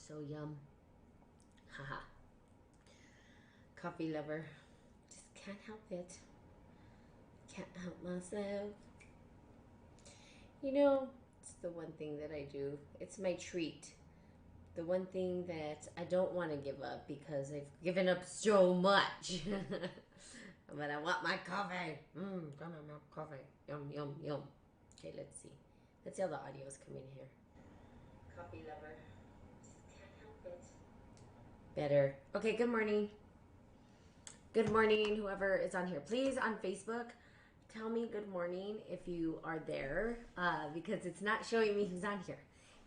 So yum. Haha. Coffee lover. Just can't help it. Can't help myself. You know, it's the one thing that I do. It's my treat. The one thing that I don't want to give up because I've given up so much. But I want my coffee. Come on, my coffee. Yum, yum, yum. Okay, let's see. Let's see how the audio is coming here. Coffee lover. Just can't help it. Better. Okay, good morning. Good morning, whoever is on here. Please, on Facebook, tell me good morning if you are there, because it's not showing me who's on here.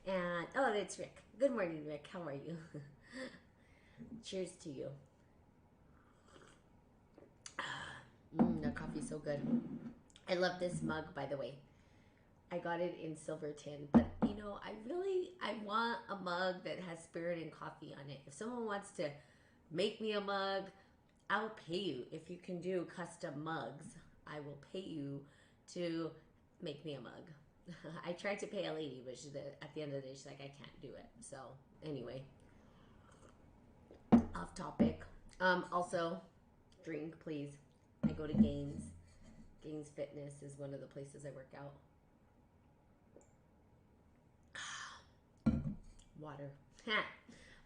And, oh, it's Rick. Good morning, Rick. How are you? Cheers to you. The coffee's so good. I love this mug, by the way. I got it in silver tin, but you know, I want a mug that has spirit and coffee on it. If someone wants to make me a mug, I'll pay you. If you can do custom mugs, I will pay you to make me a mug. I tried to pay a lady, but at the end of the day, she's like, I can't do it. So anyway, off topic. Also, drink, please. I go to Gaines. Gaines Fitness is one of the places I work out. Water.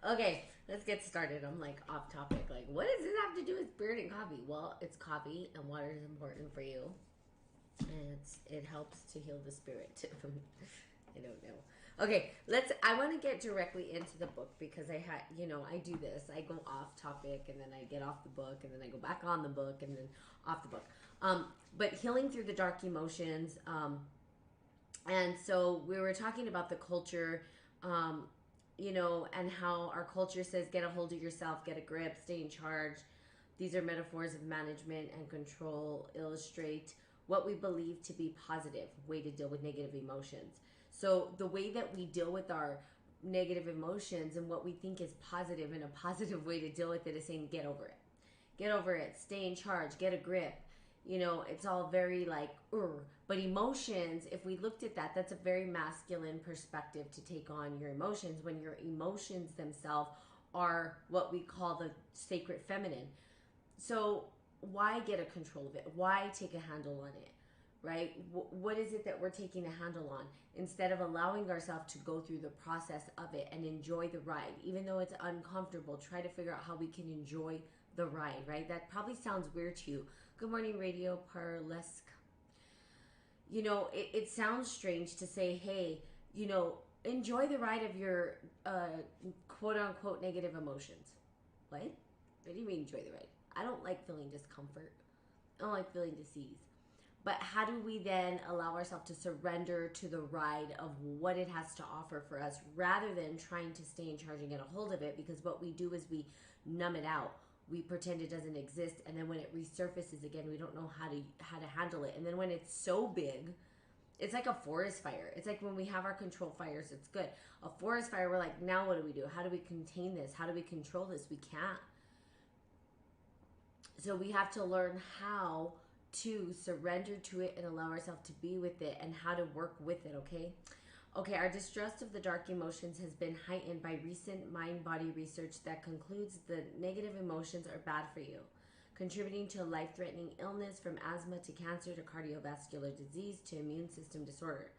Okay, let's get started. I'm like off topic. Like, what does this have to do with spirit and coffee? Well, it's coffee and water is important for you. And it helps to heal the spirit. I don't know. Okay, I want to get directly into the book because I do this. I go off topic and then I get off the book and then I go back on the book and then off the book. But healing through the dark emotions. And so we were talking about the culture, and how our culture says, get a hold of yourself, get a grip, stay in charge. These are metaphors of management and control, illustrate what we believe to be positive way to deal with negative emotions. So the way that we deal with our negative emotions and what we think is positive and a positive way to deal with it is saying, get over it. Get over it. Stay in charge. Get a grip. It's all very like, but emotions, if we looked at that, that's a very masculine perspective to take on your emotions when your emotions themselves are what we call the sacred feminine. So why get a control of it? Why take a handle on it? Right? What is it that we're taking a handle on instead of allowing ourselves to go through the process of it and enjoy the ride? Even though it's uncomfortable, try to figure out how we can enjoy the ride, right? That probably sounds weird to you. Good morning, Radio Parlesque. It sounds strange to say, hey, enjoy the ride of your quote unquote negative emotions. What do you mean enjoy the ride? I don't like feeling discomfort. I don't like feeling disease. But how do we then allow ourselves to surrender to the ride of what it has to offer for us rather than trying to stay in charge and get a hold of it? Because what we do is we numb it out. We pretend it doesn't exist, and then when it resurfaces again, we don't know how to handle it. And then when it's so big, it's like a forest fire. It's like when we have our control fires, it's good. A forest fire, we're like, now what do we do? How do we contain this? How do we control this? We can't. So we have to learn how to surrender to it and allow ourselves to be with it and how to work with it, okay? Okay, our distrust of the dark emotions has been heightened by recent mind-body research that concludes the negative emotions are bad for you, contributing to a life-threatening illness from asthma to cancer to cardiovascular disease to immune system disorder.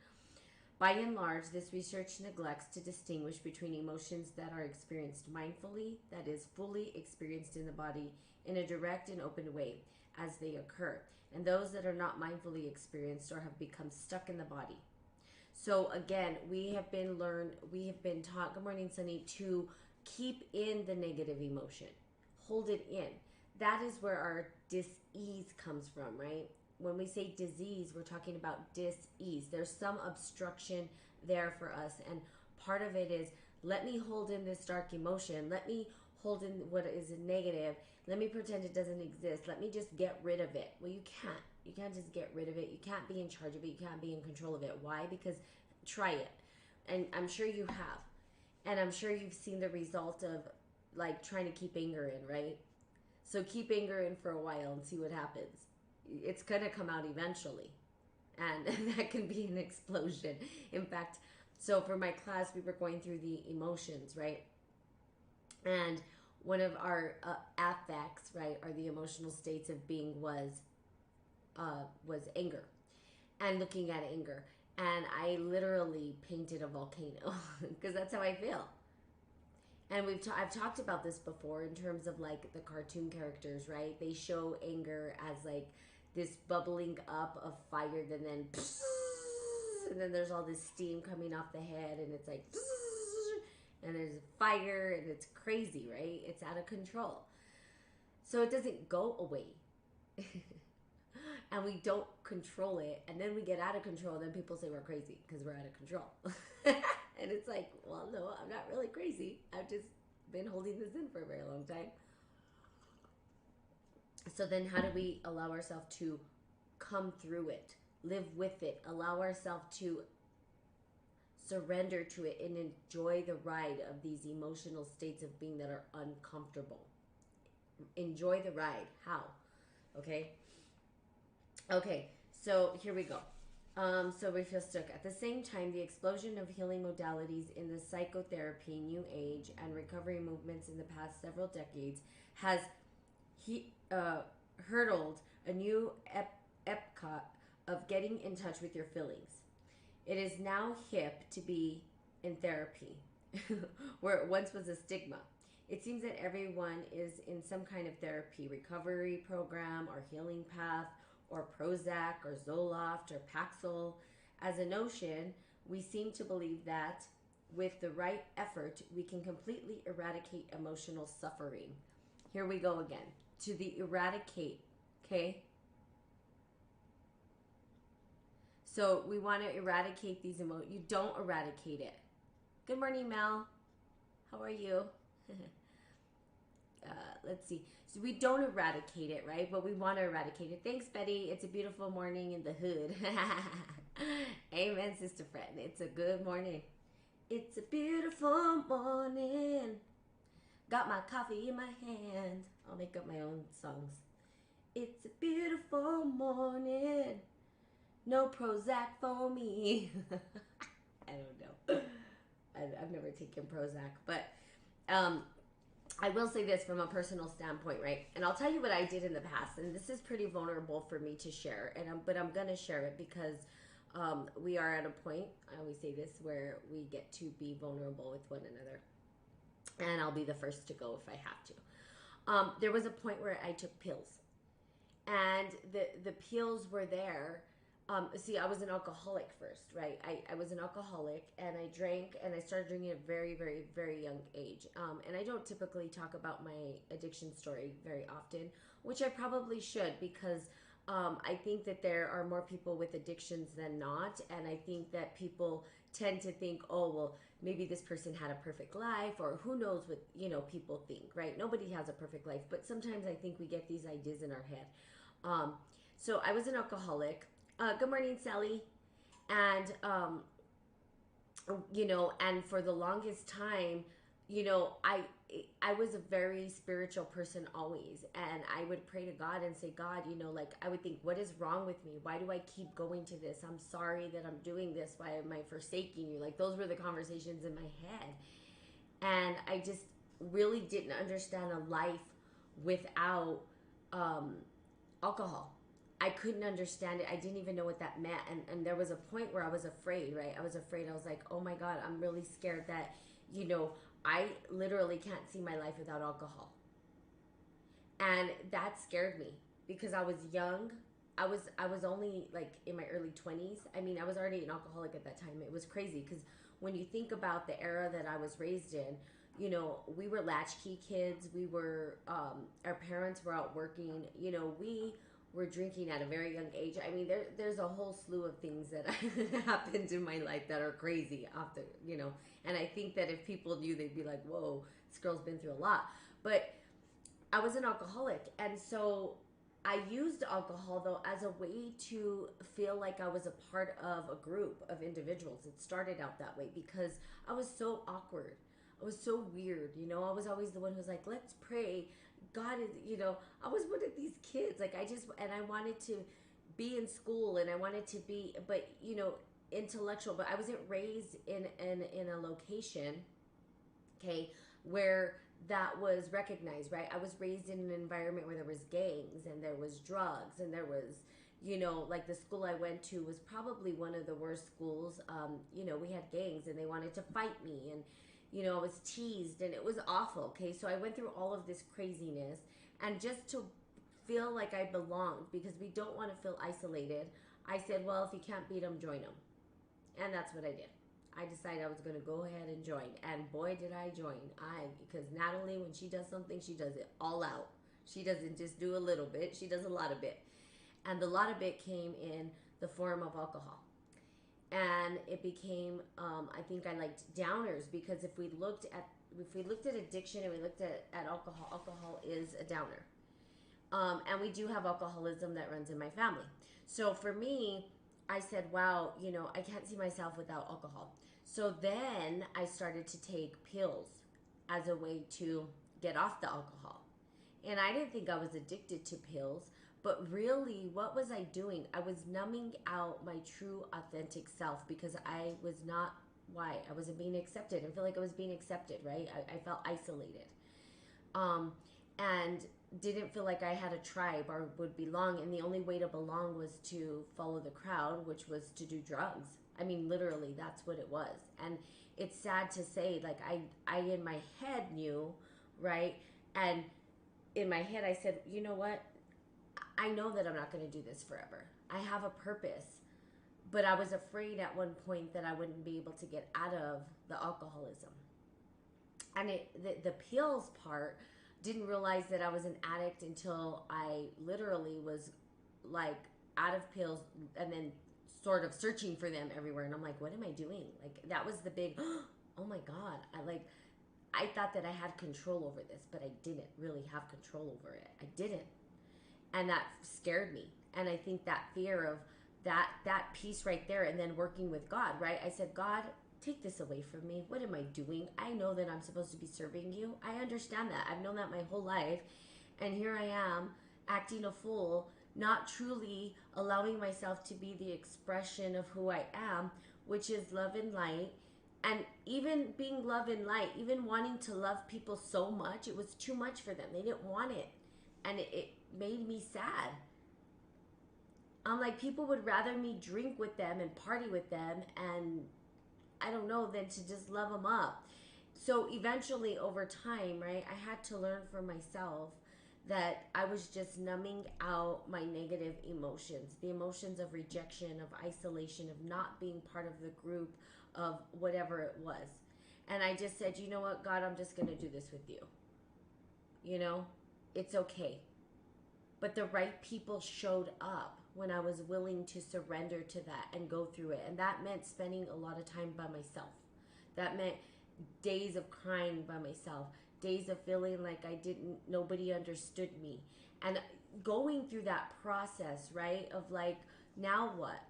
By and large, this research neglects to distinguish between emotions that are experienced mindfully, that is, fully experienced in the body in a direct and open way as they occur, and those that are not mindfully experienced or have become stuck in the body. So again, we have been taught, good morning, Sunny, to keep in the negative emotion, hold it in. That is where our dis-ease comes from, right? When we say disease, we're talking about dis-ease. There's some obstruction there for us. And part of it is, let me hold in this dark emotion. Let me hold in what is negative. Let me pretend it doesn't exist. Let me just get rid of it. Well, you can't. You can't just get rid of it. You can't be in charge of it. You can't be in control of it. Why? Because try it. And I'm sure you have. And I'm sure you've seen the result of like trying to keep anger in, right? So keep anger in for a while and see what happens. It's going to come out eventually. And that can be an explosion. In fact, so for my class, we were going through the emotions, right? And one of our affects, right, or the emotional states of being was anger, and looking at anger. And I literally painted a volcano because that's how I feel. And I've talked about this before in terms of like the cartoon characters, right? They show anger as like this bubbling up of fire, and then and then there's all this steam coming off the head, and it's like and there's fire, and it's crazy, right? It's out of control. So it doesn't go away. And we don't control it, and then we get out of control, and then people say we're crazy because we're out of control. And it's like, well, no, I'm not really crazy. I've just been holding this in for a very long time. So then how do we allow ourselves to come through it, live with it, allow ourselves to surrender to it, and enjoy the ride of these emotional states of being that are uncomfortable? Enjoy the ride. How? Okay. Okay, so here we go. So we feel stuck. At the same time, the explosion of healing modalities in the psychotherapy, new age, and recovery movements in the past several decades has hurdled a new epcot of getting in touch with your feelings. It is now hip to be in therapy, where it once was a stigma. It seems that everyone is in some kind of therapy, recovery program, or healing path, or Prozac, or Zoloft, or Paxil. As a notion, we seem to believe that with the right effort, we can completely eradicate emotional suffering. Here we go again. To the eradicate, okay? So we want to eradicate these emotions. You don't eradicate it. Good morning, Mel. How are you? Let's see. So we don't eradicate it, right? But we want to eradicate it. Thanks, Betty. It's a beautiful morning in the hood. Amen, Sister Fred. It's a good morning. It's a beautiful morning. Got my coffee in my hand. I'll make up my own songs. It's a beautiful morning. No Prozac for me. I don't know. I've never taken Prozac, but I will say this from a personal standpoint, right? And I'll tell you what I did in the past, and this is pretty vulnerable for me to share, but I'm gonna share it because we are at a point. I always say this where we get to be vulnerable with one another, and I'll be the first to go if I have to. There was a point where I took pills, and the pills were there. See, I was an alcoholic first, right? I was an alcoholic, and I drank, and I started drinking at a very, very, very young age. And I don't typically talk about my addiction story very often, which I probably should, because I think that there are more people with addictions than not. And I think that people tend to think, oh, well, maybe this person had a perfect life, or who knows what, people think, right? Nobody has a perfect life, but sometimes I think we get these ideas in our head. So I was an alcoholic. Good morning, Sally. And, and for the longest time, I was a very spiritual person always. And I would pray to God and say, God, I would think, what is wrong with me? Why do I keep going to this? I'm sorry that I'm doing this. Why am I forsaking you? Like, those were the conversations in my head. And I just really didn't understand a life without alcohol. I couldn't understand it. I didn't even know what that meant. And there was a point where I was afraid, right? I was afraid. I was like, oh my God, I'm really scared that, I literally can't see my life without alcohol. And that scared me because I was young. I was only like in my early 20s. I mean, I was already an alcoholic at that time. It was crazy because when you think about the era that I was raised in, we were latchkey kids. We were, our parents were out working. We were drinking at a very young age. I mean, there's a whole slew of things that happened in my life that are crazy after, and I think that if people knew, they'd be like, whoa, this girl's been through a lot. But I was an alcoholic, and so I used alcohol, though, as a way to feel like I was a part of a group of individuals. It started out that way because I was so awkward. I was so weird, I was always the one who's like, let's pray. God is, I was one of these kids. Like, I wanted to be in school, and I wanted to be, but, intellectual, but I wasn't raised in a location, okay, where that was recognized, right? I was raised in an environment where there was gangs and there was drugs and there was, like the school I went to was probably one of the worst schools. We had gangs and they wanted to fight me, and I was teased and it was awful. Okay, so I went through all of this craziness, and just to feel like I belonged, because we don't want to feel isolated, I said, well, if you can't beat them, join them. And that's what I did. I decided I was going to go ahead and join. And boy, did I join. Because Natalie, when she does something, she does it all out. She doesn't just do a little bit, she does a lot of it. And the lot of it came in the form of alcohol. And it became, I think I liked downers, because if we looked at addiction and we looked at alcohol is a downer. And we do have alcoholism that runs in my family. So for me, I said, wow, I can't see myself without alcohol. So then I started to take pills as a way to get off the alcohol. And I didn't think I was addicted to pills, but really, what was I doing? I was numbing out my true, authentic self, because I was not white. I wasn't being accepted. I feel like I was being accepted, right? I felt isolated. And didn't feel like I had a tribe or would belong, and the only way to belong was to follow the crowd, which was to do drugs. I mean, literally, that's what it was. And it's sad to say, like, I in my head knew, right? And in my head, I said, you know what? I know that I'm not going to do this forever. I have a purpose. But I was afraid at one point that I wouldn't be able to get out of the alcoholism. And the pills part, didn't realize that I was an addict until I literally was like out of pills, and then sort of searching for them everywhere. And I'm like, what am I doing? Like, that was the big, oh my God. I thought that I had control over this, but I didn't really have control over it. I didn't. And that scared me. And I think that fear of that piece right there, and then working with God, right? I said, God, take this away from me. What am I doing? I know that I'm supposed to be serving you. I understand that. I've known that my whole life. And here I am acting a fool, not truly allowing myself to be the expression of who I am, which is love and light. And even being love and light, even wanting to love people so much, it was too much for them. They didn't want it. And it made me sad. I'm like, people would rather me drink with them and party with them and I don't know, than to just love them up. So eventually, over time, right, I had to learn for myself that I was just numbing out my negative emotions, the emotions of rejection, of isolation, of not being part of the group, of whatever it was. And I just said, you know what, God, I'm just going to do this with you. It's okay. But the right people showed up when I was willing to surrender to that and go through it. And that meant spending a lot of time by myself. That meant days of crying by myself, days of feeling like nobody understood me. And going through that process, right, of like, now what?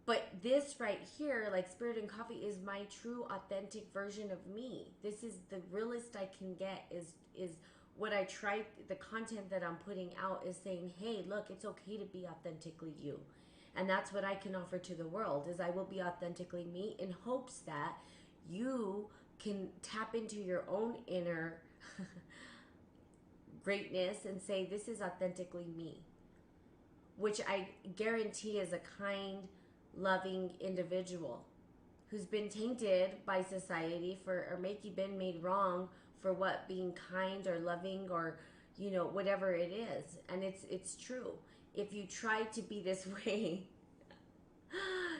But this right here, like Spirit and Coffee, is my true, authentic version of me. This is the realest I can get, is what I try, the content that I'm putting out is saying, hey, look, it's okay to be authentically you. And that's what I can offer to the world, is I will be authentically me, in hopes that you can tap into your own inner greatness and say, this is authentically me. Which I guarantee is a kind, loving individual who's been tainted by society or maybe been made wrong for what, being kind or loving or whatever it is. And it's true. If you try to be this way,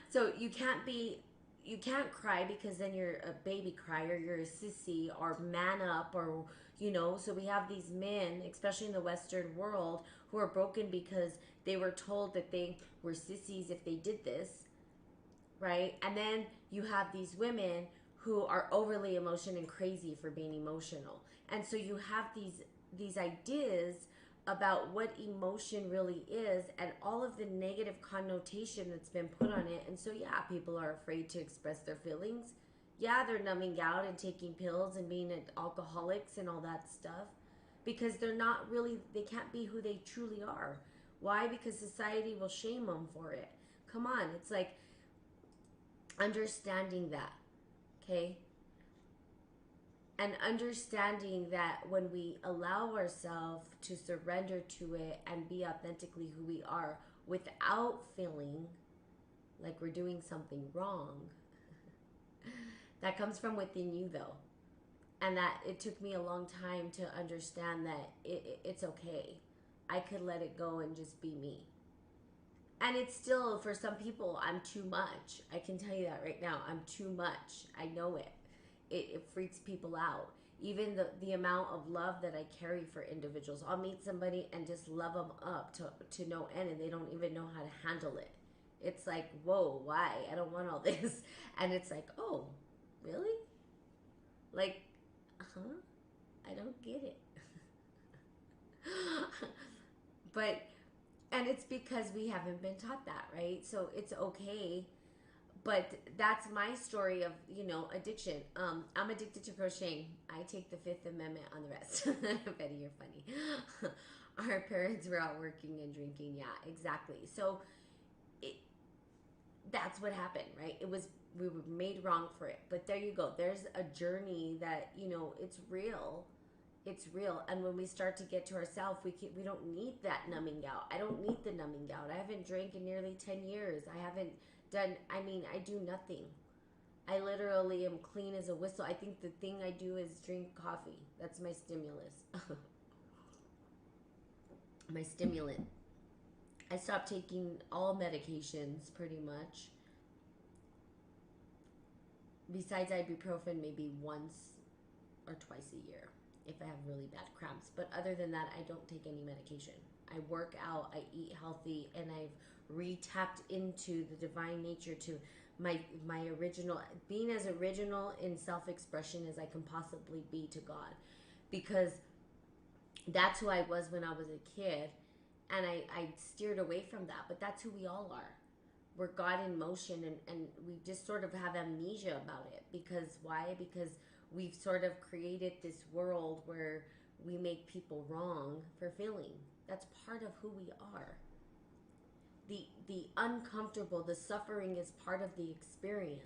so you can't cry, because then you're a baby crier, you're a sissy, or man up, or so we have these men, especially in the Western world, who are broken because they were told that they were sissies if they did this, right? And then you have these women who are overly emotional and crazy for being emotional. And so you have these ideas about what emotion really is, and all of the negative connotation that's been put on it. And so yeah, people are afraid to express their feelings. Yeah, they're numbing out and taking pills and being alcoholics and all that stuff, because they can't be who they truly are. Why? Because society will shame them for it. Come on, it's like understanding that. Okay. And understanding that when we allow ourselves to surrender to it and be authentically who we are without feeling like we're doing something wrong, that comes from within you though. And that it took me a long time to understand that it's okay. I could let it go and just be me. And it's still, for some people, I'm too much. I can tell you that right now. I'm too much. I know it. It freaks people out. Even the amount of love that I carry for individuals. I'll meet somebody and just love them up to no end, and they don't even know how to handle it. It's like, whoa, why? I don't want all this. And it's like, oh, really? Like, huh? I don't get it. But, and it's because we haven't been taught that, right? So it's okay. But that's my story of, addiction. I'm addicted to crocheting. I take the Fifth Amendment on the rest. Betty, you're funny. Our parents were out working and drinking. Yeah, exactly. So that's what happened, right? We were made wrong for it. But there you go. There's a journey that, it's real. It's real. And when we start to get to ourselves, we don't need that numbing out. I don't need the numbing out. I haven't drank in nearly 10 years. I haven't done, I do nothing. I literally am clean as a whistle. I think the thing I do is drink coffee. That's my stimulus. My stimulant. I stopped taking all medications pretty much. Besides ibuprofen, maybe once or twice a year if I have really bad cramps. But other than that, I don't take any medication. I work out, I eat healthy, and I've re-tapped into the divine nature, to my original, being as original in self-expression as I can possibly be to God. Because that's who I was when I was a kid, and I steered away from that. But that's who we all are. We're God in motion, and we just sort of have amnesia about it. Because why? Because we've sort of created this world where we make people wrong for feeling. That's part of who we are. The uncomfortable, the suffering is part of the experience.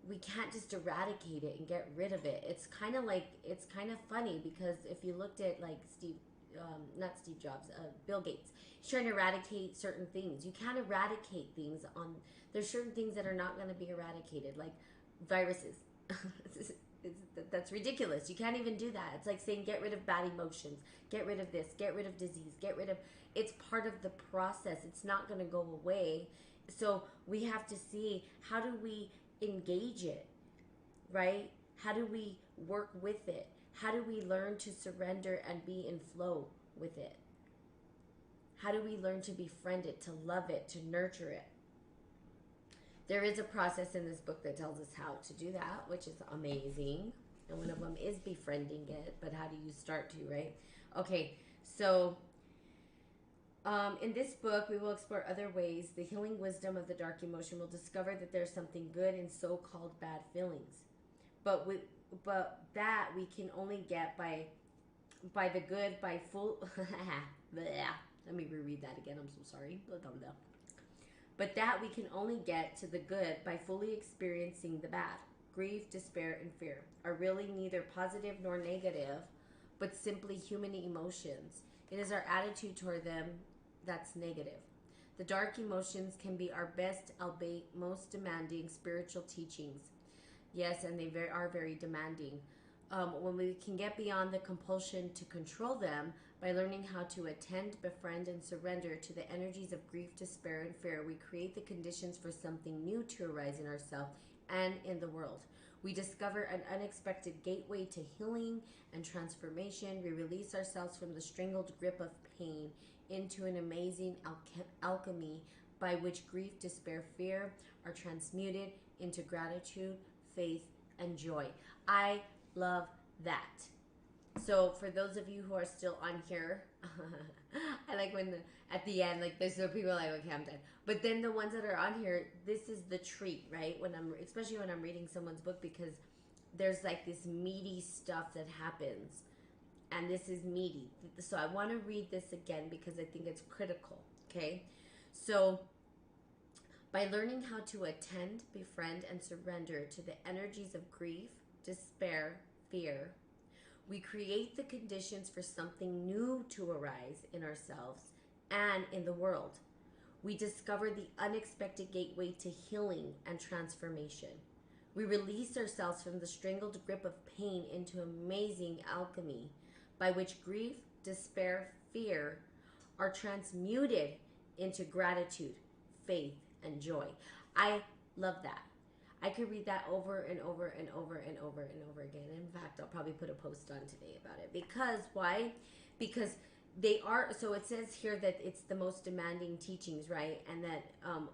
We can't just eradicate it and get rid of it. It's kind of funny, because if you looked at like not Steve Jobs, Bill Gates, he's trying to eradicate certain things. You can't eradicate things there's certain things that are not going to be eradicated, like viruses. That's ridiculous. You can't even do that. It's like saying get rid of bad emotions, get rid of this, get rid of disease, it's part of the process. It's not going to go away. So we have to see, how do we engage it, right? How do we work with it? How do we learn to surrender and be in flow with it? How do we learn to befriend it, to love it, to nurture it? There is a process in this book that tells us how to do that, which is amazing. And one of them is befriending it. But how do you start to, right? Okay, so in this book, we will explore other ways. The healing wisdom of the dark emotion will discover that there's something good in so-called bad feelings. But that we can only get by the good, by full... Let me reread that again. I'm so sorry. But that we can only get to the good by fully experiencing the bad. Grief, despair, and fear are really neither positive nor negative, but simply human emotions. It is our attitude toward them that's negative. The dark emotions can be our best, albeit most demanding spiritual teachings. Yes, and they are very demanding. When we can get beyond the compulsion to control them by learning how to attend, befriend, and surrender to the energies of grief, despair, and fear, we create the conditions for something new to arise in ourselves and in the world. We discover an unexpected gateway to healing and transformation. We release ourselves from the strangled grip of pain into an amazing alchemy by which grief, despair, fear are transmuted into gratitude, faith, and joy. I love that. So for those of you who are still on here, I like when at the end, like there's no people like, okay, I'm done. But then the ones that are on here, this is the treat, right? Especially when I'm reading someone's book, because there's like this meaty stuff that happens, and this is meaty. So I want to read this again because I think it's critical. Okay, so by learning how to attend, befriend, and surrender to the energies of grief, despair, fear, we create the conditions for something new to arise in ourselves and in the world. We discover the unexpected gateway to healing and transformation. We release ourselves from the strangled grip of pain into amazing alchemy by which grief, despair, fear are transmuted into gratitude, faith, and joy. I love that. I could read that over and over and over and over and over again. In fact, I'll probably put a post on today about it. Because why? Because they are, so it says here that it's the most demanding teachings, right? And that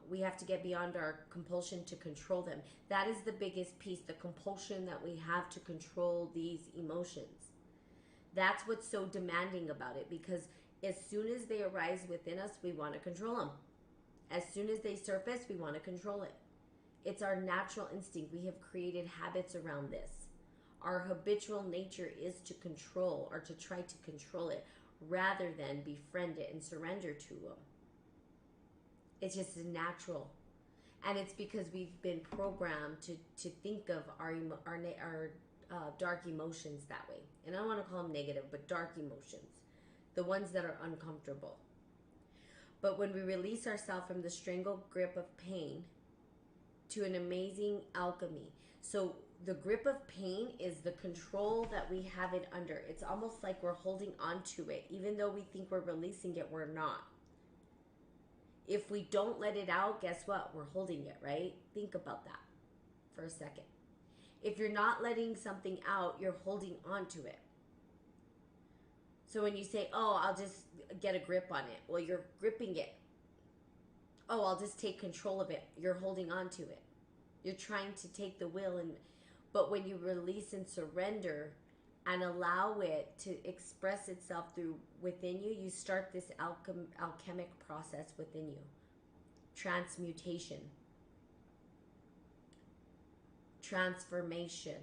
we have to get beyond our compulsion to control them. That is the biggest piece, the compulsion that we have to control these emotions. That's what's so demanding about it, because as soon as they arise within us, we want to control them. As soon as they surface, we want to control it. It's our natural instinct. We have created habits around this. Our habitual nature is to control, or to try to control it, rather than befriend it and surrender to them. It's just natural. And it's because we've been programmed to think of our dark emotions that way. And I don't want to call them negative, but dark emotions. The ones that are uncomfortable. But when we release ourselves from the strangled grip of pain to an amazing alchemy. So the grip of pain is the control that we have it under. It's almost like we're holding on to it. Even though we think we're releasing it, we're not. If we don't let it out, guess what? We're holding it, right? Think about that for a second. If you're not letting something out, you're holding on to it. So when you say, oh, I'll just get a grip on it. Well, you're gripping it. Oh, I'll just take control of it. You're holding on to it. You're trying to take the will. But when you release and surrender and allow it to express itself through within you, you start this alchemic process within you. Transmutation. Transformation.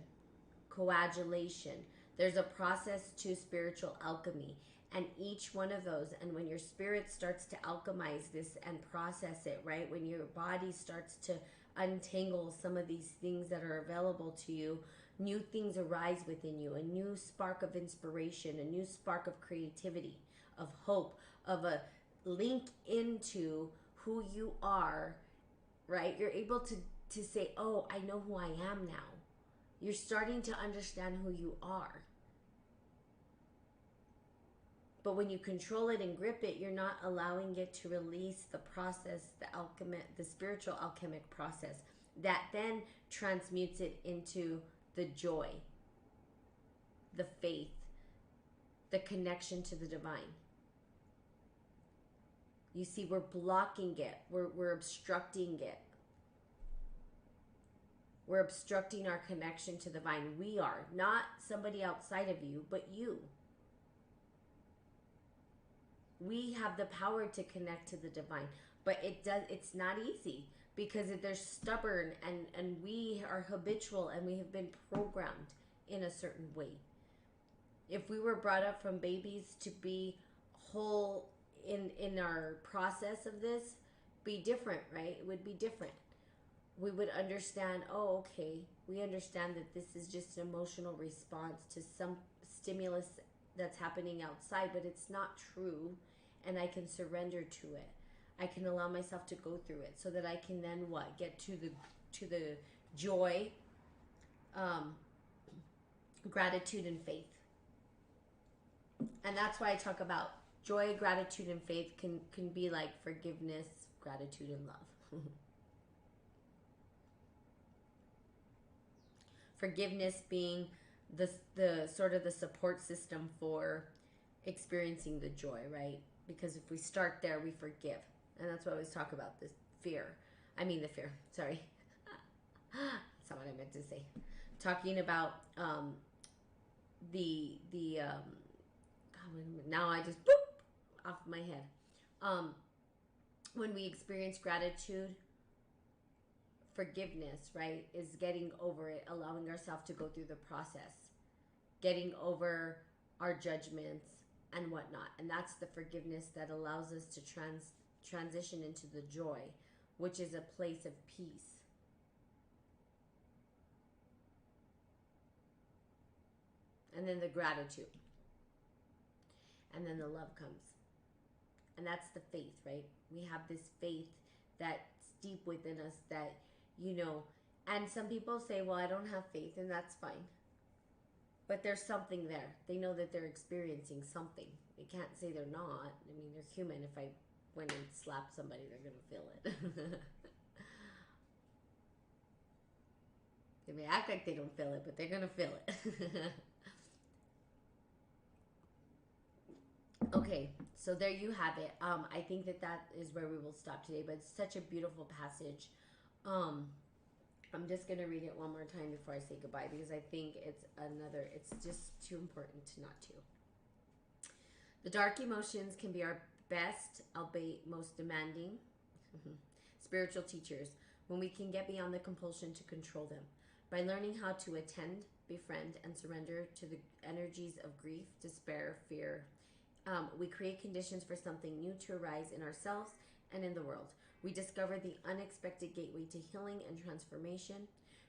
Coagulation. There's a process to spiritual alchemy, and each one of those, and when your spirit starts to alchemize this and process it, right, when your body starts to untangle some of these things that are available to you, new things arise within you, a new spark of inspiration, a new spark of creativity, of hope, of a link into who you are, right? You're able to say, oh, I know who I am now. You're starting to understand who you are. But when you control it and grip it, you're not allowing it to release the process, the spiritual alchemic process that then transmutes it into the joy, the faith, the connection to the divine. You see, we're blocking it. We're obstructing it. We're obstructing our connection to the divine. We are, not somebody outside of you, but you. We have the power to connect to the divine, but it's not easy because they're stubborn and we are habitual and we have been programmed in a certain way. If we were brought up from babies to be whole in our process of this, be different, right? It would be different. We would understand, oh, okay, we understand that this is just an emotional response to some stimulus that's happening outside, but it's not true, and I can surrender to it. I can allow myself to go through it so that I can then what? Get to the joy, gratitude, and faith. And that's why I talk about joy, gratitude, and faith can be like forgiveness, gratitude, and love. Forgiveness being the sort of the support system for experiencing the joy, right? Because if we start there, we forgive. And that's why I always talk about this fear. The fear, sorry. That's not what I meant to say. Talking about now I just boop off my head. When we experience gratitude, forgiveness, right, is getting over it, allowing ourselves to go through the process, getting over our judgments and whatnot. And that's the forgiveness that allows us to transition into the joy, which is a place of peace. and then the gratitude, and then the love comes. And that's the faith, right? We have this faith that's deep within us that, you know, and some people say, well, I don't have faith, and that's fine. But there's something there. They know that they're experiencing something. They can't say they're not. I mean, they're human. If I went and slapped somebody, they're going to feel it. They may act like they don't feel it, but they're going to feel it. Okay, so there you have it. I think that is where we will stop today, but it's such a beautiful passage. Um, I'm just going to read it one more time before I say goodbye, because I think it's just too important to not to. The dark emotions can be our best, albeit most demanding, spiritual teachers when we can get beyond the compulsion to control them. By learning how to attend, befriend, and surrender to the energies of grief, despair, fear, we create conditions for something new to arise in ourselves and in the world. We discover the unexpected gateway to healing and transformation.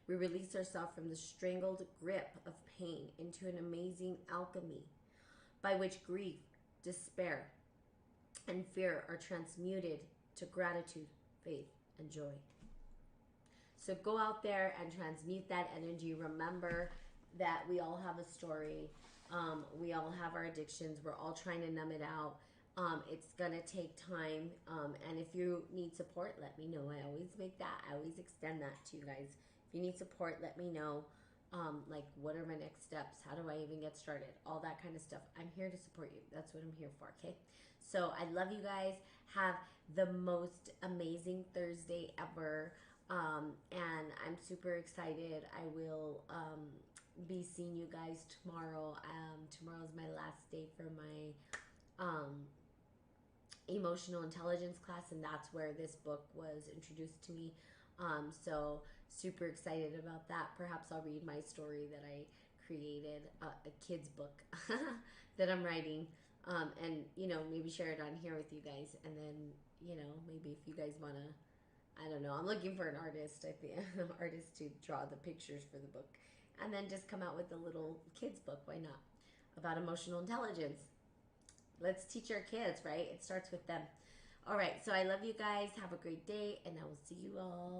We release ourselves from the strangled grip of pain into an amazing alchemy by which grief, despair, and fear are transmuted to gratitude, faith, and joy. So go out there and transmute that energy. Remember that we all have a story. We all have our addictions. We're all trying to numb it out. It's going to take time. And if you need support, let me know. I always make that. I always extend that to you guys. If you need support, let me know. Like, what are my next steps? How do I even get started? All that kind of stuff. I'm here to support you. That's what I'm here for, okay? So I love you guys. Have the most amazing Thursday ever. And I'm super excited. I will be seeing you guys tomorrow. Tomorrow's my last day for my emotional intelligence class, and that's where this book was introduced to me. So super excited about that. Perhaps I'll read my story that I created, a kid's book that I'm writing, and maybe share it on here with you guys. And then maybe if you guys want to, I don't know, I'm looking for an artist. I think an artist to draw the pictures for the book, and then just come out with a little kids book. Why not? About emotional intelligence. Let's teach our kids, right? It starts with them. All right, so I love you guys. Have a great day, and I will see you all